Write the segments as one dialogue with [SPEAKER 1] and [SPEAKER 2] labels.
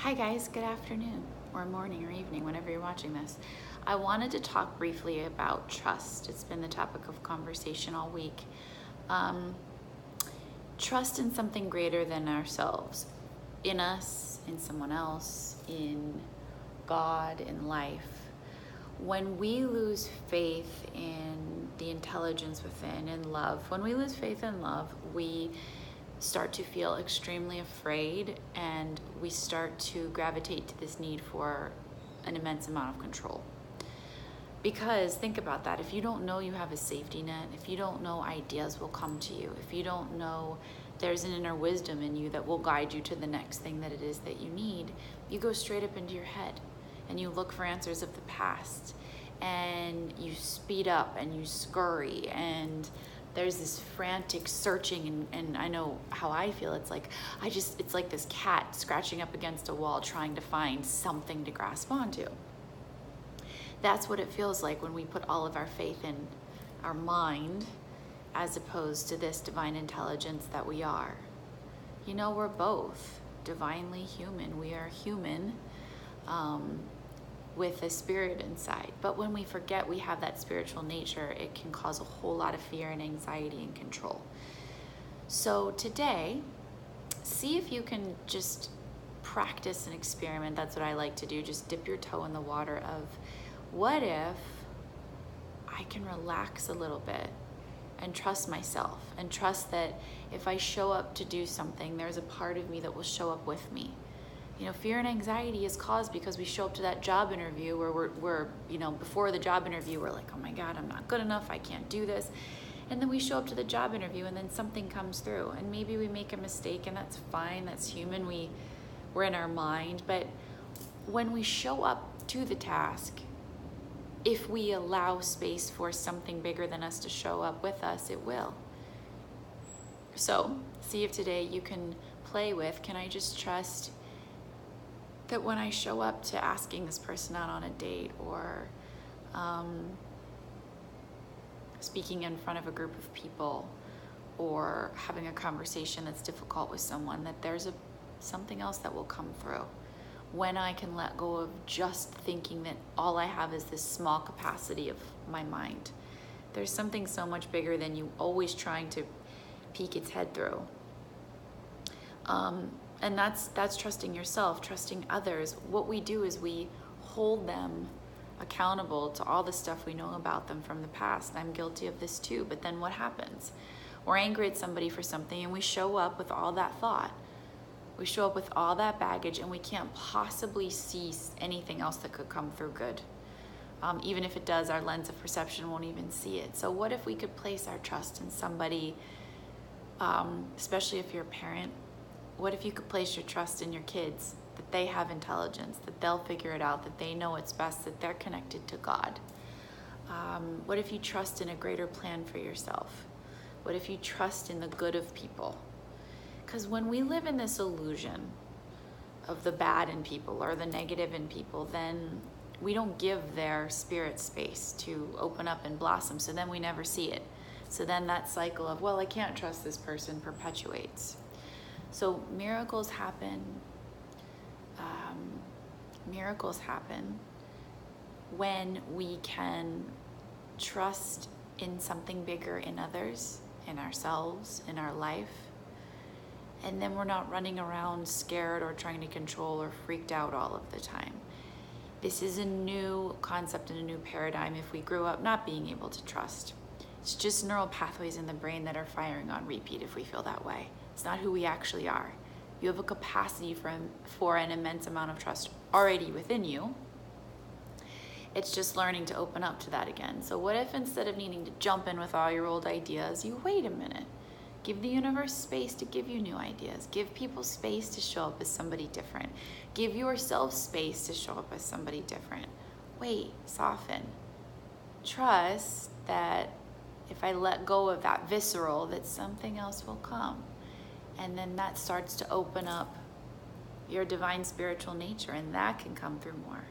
[SPEAKER 1] Hi guys, good afternoon or morning or evening, whenever you're watching this. I wanted to talk briefly about trust. It's been the topic of conversation all week. Um, Trust in something greater than ourselves, in us, in someone else, in God, in life. When we lose faith in the intelligence within, in love, when we lose faith in love, we start to feel extremely afraid, and we start to gravitate to this need for an immense amount of control. Because think about that, if you don't know you have a safety net, if you don't know ideas will come to you, if you don't know there's an inner wisdom in you that will guide you to the next thing that it is that you need, you go straight up into your head and you look for answers of the past, and you speed up and you scurry, and there's this frantic searching, and I know how I feel. It's like it's like this cat scratching up against a wall trying to find something to grasp onto. That's what it feels like when we put all of our faith in our mind as opposed to this divine intelligence that we are. You know, we're both divinely human. We are human with a spirit inside. But when we forget we have that spiritual nature, it can cause a whole lot of fear and anxiety and control. So today, see if you can just practice and experiment. That's what I like to do. Just dip your toe in the water of, what if I can relax a little bit and trust myself, and trust that if I show up to do something, there's a part of me that will show up with me. You know, fear and anxiety is caused because we show up to that job interview where we're before the job interview, we're like, oh my God, I'm not good enough, I can't do this. And then we show up to the job interview and then something comes through, and maybe we make a mistake, and that's fine, that's human, we're in our mind. But when we show up to the task, if we allow space for something bigger than us to show up with us, it will. So see if today you can play with, can I just trust that when I show up to asking this person out on a date, or speaking in front of a group of people, or having a conversation that's difficult with someone, that there's something else that will come through. When I can let go of just thinking that all I have is this small capacity of my mind. There's something so much bigger than you, always trying to peek its head through. And that's trusting yourself, trusting others. What we do is we hold them accountable to all the stuff we know about them from the past. I'm guilty of this too, but then what happens? We're angry at somebody for something, and we show up with all that thought. We show up with all that baggage, and we can't possibly see anything else that could come through good. Even if it does, our lens of perception won't even see it. So what if we could place our trust in somebody, especially if you're a parent? What if you could place your trust in your kids, that they have intelligence, that they'll figure it out, that they know what's best, that they're connected to God? What if you trust in a greater plan for yourself? What if you trust in the good of people? Because when we live in this illusion of the bad in people or the negative in people, then we don't give their spirit space to open up and blossom. So then we never see it. So then that cycle of, well, I can't trust this person, perpetuates. So miracles happen. Miracles happen when we can trust in something bigger, in others, in ourselves, in our life. And then we're not running around scared or trying to control or freaked out all of the time. This is a new concept and a new paradigm if we grew up not being able to trust. It's just neural pathways in the brain that are firing on repeat if we feel that way. It's not who we actually are. You have a capacity for an immense amount of trust already within you. It's just learning to open up to that again. So what if, instead of needing to jump in with all your old ideas, you wait a minute? Give the universe space to give you new ideas. Give people space to show up as somebody different. Give yourself space to show up as somebody different. Wait, soften. Trust that if I let go of that visceral, that something else will come. And then that starts to open up your divine spiritual nature, and that can come through more.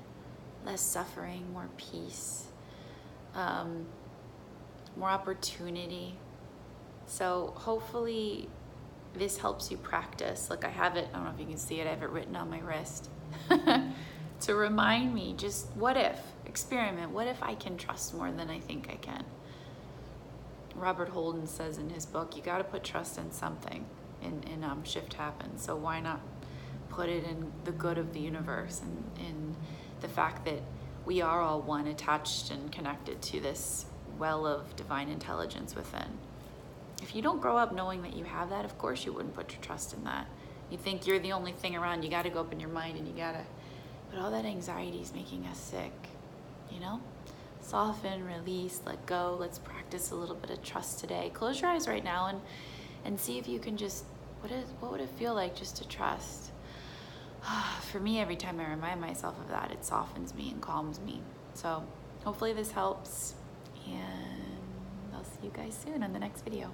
[SPEAKER 1] Less suffering, more peace, more opportunity. So hopefully this helps you practice. Like I have it, I don't know if you can see it, I have it written on my wrist to remind me, just what if, experiment, what if I can trust more than I think I can? Robert Holden says in his book, you got to put trust in something in Shift Happens. So why not put it in the good of the universe and in the fact that we are all one, attached and connected to this well of divine intelligence within. If you don't grow up knowing that you have that, of course you wouldn't put your trust in that. You think you're the only thing around, you got to go up in your mind and you got to, but all that anxiety is making us sick, you know? Soften, release, let go. Let's practice a little bit of trust today. Close your eyes right now and see if you can just, what would it feel like just to trust? For me, every time I remind myself of that, it softens me and calms me. So hopefully this helps, and I'll see you guys soon on the next video.